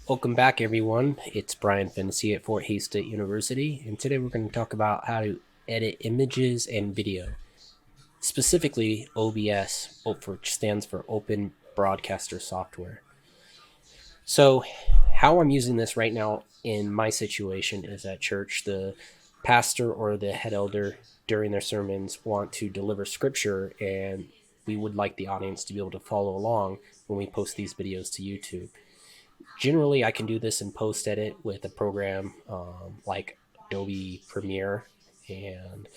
Welcome back, everyone. It's Brian Fennessy at Fort Hays State University, and today we're going to talk about how to edit images and video, specifically OBS, which stands for Open Broadcaster Software. So, how I'm using this right now in my situation is at church. The pastor or the head elder during their sermons want to deliver scripture, and we would like the audience to be able to follow along when we post these videos to YouTube. Generally, I can do this in post edit with a program like Adobe Premiere, and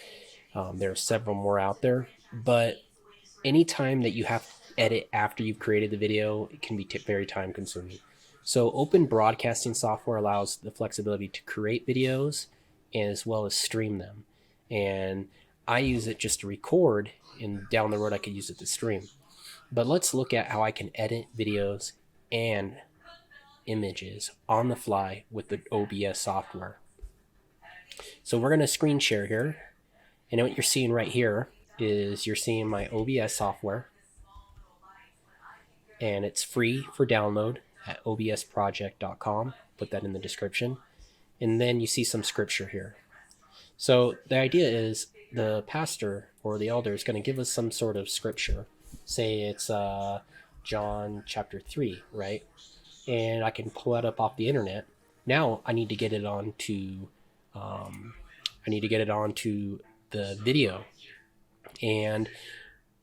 there are several more out there. But anytime that you have to edit after you've created the video, it can be very time consuming. So, open broadcasting software allows the flexibility to create videos as well as stream them. And I use it just to record, and down the road, I could use it to stream. But let's look at how I can edit videos and images on the fly with the OBS software. So we're going to screen share here. And what you're seeing right here is you're seeing my OBS software. And it's free for download at obsproject.com. Put that in the description. And then you see some scripture here. So the idea is the pastor or the elder is going to give us some sort of scripture. Say it's John chapter 3, right? And I can pull that up off the internet. Now I need to get it onto the video, and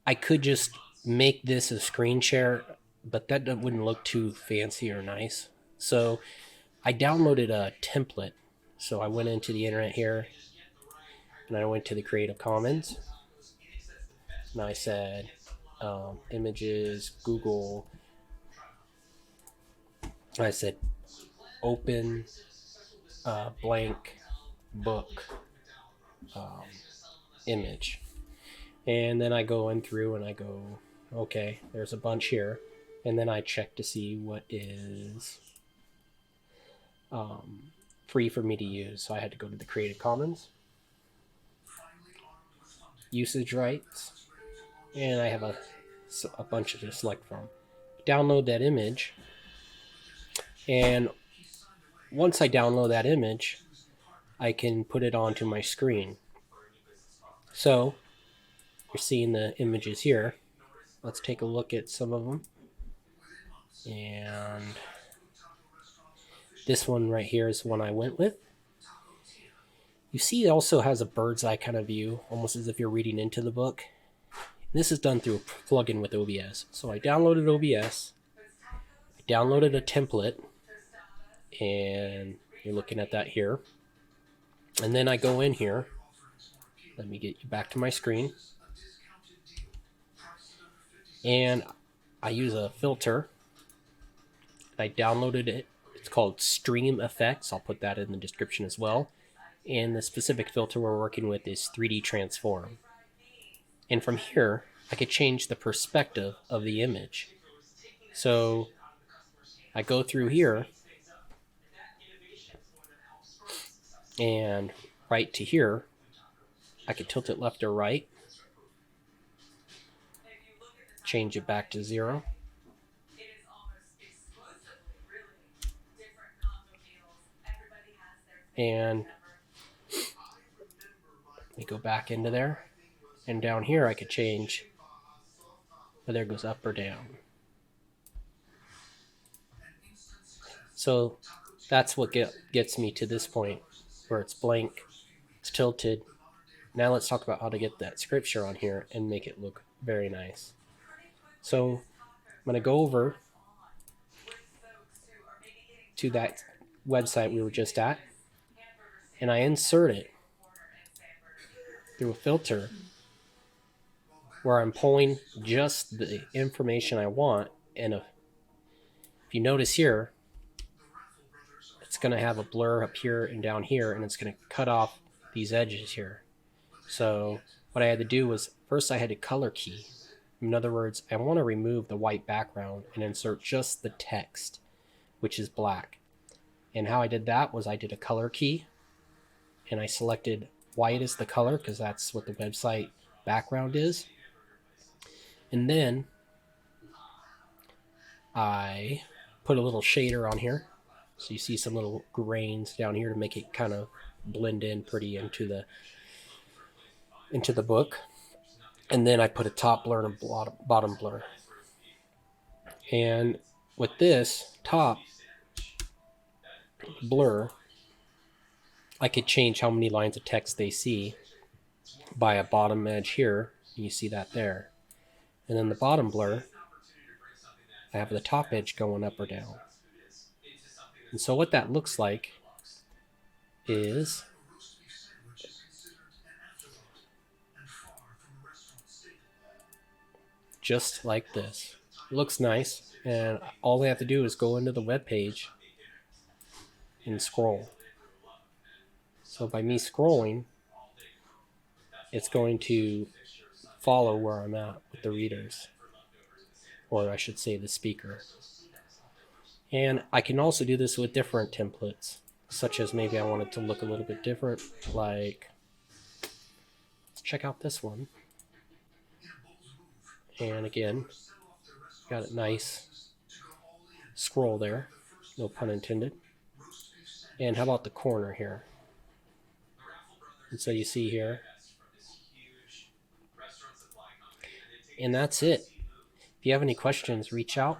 I could just make this a screen share, but that wouldn't look too fancy or nice. So I downloaded a template. So I went into the internet here, and I went to the Creative Commons, and I said images, Google. I said open blank book image, and then I go in through and I go, okay, there's a bunch here, and then I check to see what is free for me to use. So I had to go to the Creative Commons, usage rights, and I have a bunch to select from. Download that image, and once I download that image, I can put it onto my screen. So you're seeing the images here. Let's take a look at some of them. And this one right here is the one I went with. You see it also has a bird's eye kind of view, almost as if you're reading into the book. This is done through a plugin with OBS. So I downloaded OBS, I downloaded a template, and you're looking at that here. And then I go in here. Let me get you back to my screen. And I use a filter. I downloaded it. It's called StreamFX. I'll put that in the description as well. And the specific filter we're working with is 3D Transform. And from here, I could change the perspective of the image. So I go through here, and right to here, I could tilt it left or right, change it back to 0. And we go back into there, and down here I could change whether it goes up or down. So that's what gets me to this point where it's blank, it's tilted. Now let's talk about how to get that scripture on here and make it look very nice. So I'm going to go over to that website we were just at, and I insert it through a filter where I'm pulling just the information I want. And if you notice here, it's going to have a blur up here and down here, and it's going to cut off these edges here. So what I had to do was, first I had to color key. In other words, I want to remove the white background and insert just the text, which is black. And how I did that was I did a color key, and I selected white as the color because that's what the website background is. And then I put a little shader on here, So you see some little grains down here to make it kind of blend in pretty into the book. And then I put a top blur and a bottom blur. And with this top blur, I could change how many lines of text they see by a bottom edge here. You see that there. And then the bottom blur, I have the top edge going up or down. And so what that looks like is just like this. It looks nice, and all we have to do is go into the web page and scroll. So by me scrolling, it's going to follow where I'm at with the readers, or I should say the speaker. And I can also do this with different templates, such as maybe I want it to look a little bit different, like, let's check out this one. And again, got it nice scroll there, no pun intended. And how about the corner here? And so you see here, and that's it. If you have any questions, reach out.